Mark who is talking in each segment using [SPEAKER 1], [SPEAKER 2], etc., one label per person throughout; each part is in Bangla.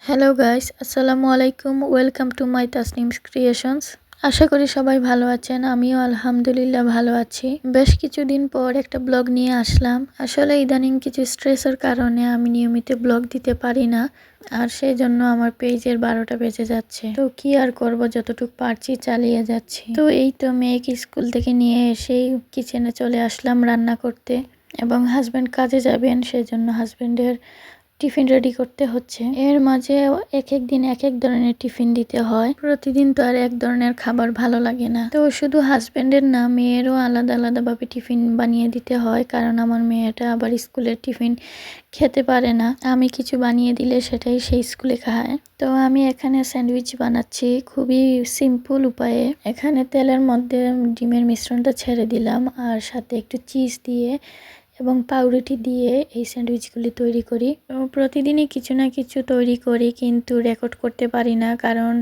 [SPEAKER 1] হ্যালো গাইস, আসসালামু আলাইকুম। Welcome to my Tasnim's creations. আশা করি সবাই ভালো আছেন। আমিও আলহামদুলিল্লাহ ভালো আছি। বেশ কিছুদিন পর একটা ব্লগ নিয়ে আসলাম। আসলে ইদানিং কিছু স্ট্রেসের কারণে আমি নিয়মিত ব্লগ দিতে পারি না, আর সেই জন্য আমার পেজের 12টা বেজে যাচ্ছে। তো কি আর করব, যতটুকু পারছি চালিয়ে যাচ্ছি। তো এই তো মেয়েকে স্কুল থেকে নিয়ে এসেই কিচেনে চলে আসলাম রান্না করতে, এবং হাজব্যান্ড কাজে যাবেন, সেই জন্য হাজব্যান্ডের টিফিন রেডি করতে হচ্ছে। এর মাঝে এক এক দিন এক এক ধরনের টিফিন দিতে হয়। প্রতিদিন তো আর এক ধরনের খাবার ভালো লাগে না। তো শুধু হাজবেন্ডের না, মেয়েরও আলাদা আলাদা ভাবে টিফিন বানিয়ে দিতে হয়, কারণ আমার মেয়েটা আবার স্কুলের টিফিন খেতে পারে না। আমি কিছু বানিয়ে দিলে সেটাই সেই স্কুলে খায়। তো আমি এখানে স্যান্ডউইচ বানাচ্ছি খুবই সিম্পল উপায়ে। এখানে তেলের মধ্যে ডিমের মিশ্রণটা ছেড়ে দিলাম, আর সাথে একটু চিজ দিয়ে এবং পাউরুটি দিয়ে এই স্যান্ডউইচগুলি তৈরি করি। প্রতিদিনই কিছু না কিছু তৈরি করি, কিন্তু রেকর্ড করতে পারি না, কারণ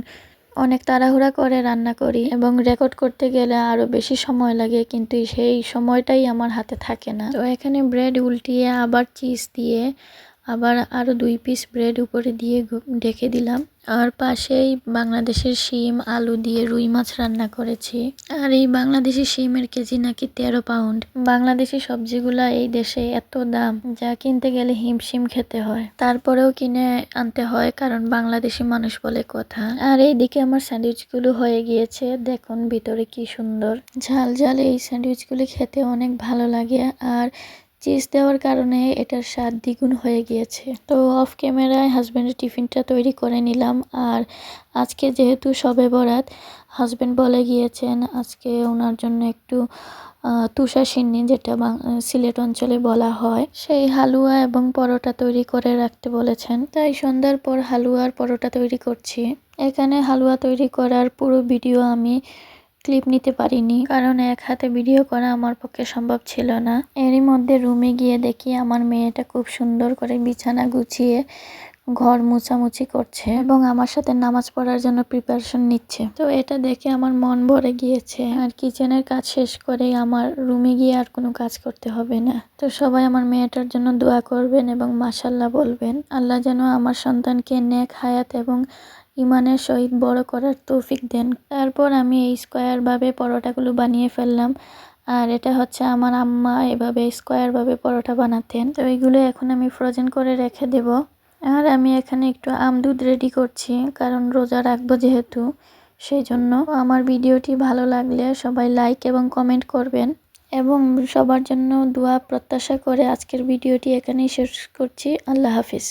[SPEAKER 1] অনেক তাড়াহুড়া করে রান্না করি এবং রেকর্ড করতে গেলে আরও বেশি সময় লাগে, কিন্তু সেই সময়টাই আমার হাতে থাকে না। তো এখানে ব্রেড উল্টিয়ে আবার চিজ দিয়ে আবার আরও 2 পিস ব্রেড উপরে দিয়ে ঢেকে দিলাম। আর পাশেই বাংলাদেশের শিম আলু দিয়ে রুই মাছ রান্না করেছি। আর এই বাংলাদেশি শিমের কেজি নাকি 13 পাউন্ড। বাংলাদেশি সবজিগুলা এই দেশে এত দাম, যা কিনতে গেলে হিমশিম খেতে হয়। তারপরেও কিনে আনতে হয়, কারণ বাংলাদেশি মানুষ বলে কথা। আর এইদিকে আমার স্যান্ডউইচগুলো হয়ে গিয়েছে, দেখুন ভিতরে কি সুন্দর ঝাল ঝাল। এই স্যান্ডউইচগুলি খেতে অনেক ভালো লাগে, আর চিজ দেওয়ার কারণে এটার স্বাদ দ্বিগুণ হয়ে গিয়েছে। তো অফ ক্যামেরায় হাজব্যান্ডের টিফিনটা তৈরি করে নিলাম। আর আজকে যেহেতু শবে বরাত, হাজব্যান্ড বলে গিয়েছেন আজকে ওনার জন্য একটু তুষা সিন্নি, যেটা সিলেট অঞ্চলে বলা হয়, সেই হালুয়া এবং পরোটা তৈরি করে রাখতে বলেছেন। তাই সন্ধ্যার পর হালুয়া আর পরোটা তৈরি করছি। এখানে হালুয়া তৈরি করার পুরো ভিডিও আমি ক্লিপ নিতে পারিনি, কারণ এক হাতে ভিডিও করা আমার পক্ষে সম্ভব ছিল না। এরই মধ্যে রুমে গিয়ে দেখি আমার মেয়েটা খুব সুন্দর করে বিছানা গুছিয়ে ঘর মুছামুছি করছে এবং আমার সাথে নামাজ পড়ার জন্য প্রিপারেশন নিচ্ছে। তো এটা দেখে আমার মন ভরে গিয়েছে। আর কিচেনের কাজ শেষ করে আমার রুমে গিয়ে আর কোনো কাজ করতে হবে না। তো সবাই আমার মেয়েটার জন্য দোয়া করবেন এবং মাশাআল্লাহ বলবেন। আল্লাহ যেন আমার সন্তানকে নেক হায়াত এবং ইমানের সহিত বড় করার তৌফিক দেন। তারপর আমি এই স্কোয়ার ভাবে পরোটাগুলো বানিয়ে ফেললাম। আর এটা হচ্ছে আমার আম্মা এভাবে স্কোয়ার ভাবে পরোটা বানাতেন। তো এইগুলো এখন আমি ফ্রোজেন করে রেখে দেব। আর আমি এখানে একটু আমদুধ রেডি করছি, কারণ রোজা রাখবো যেহেতু, সেই জন্য। আমার ভিডিওটি ভালো লাগলে সবাই লাইক এবং কমেন্ট করবেন, এবং সবার জন্য দোয়া প্রত্যাশা করে আজকের ভিডিওটি এখানেই শেষ করছি। আল্লাহ হাফিজ।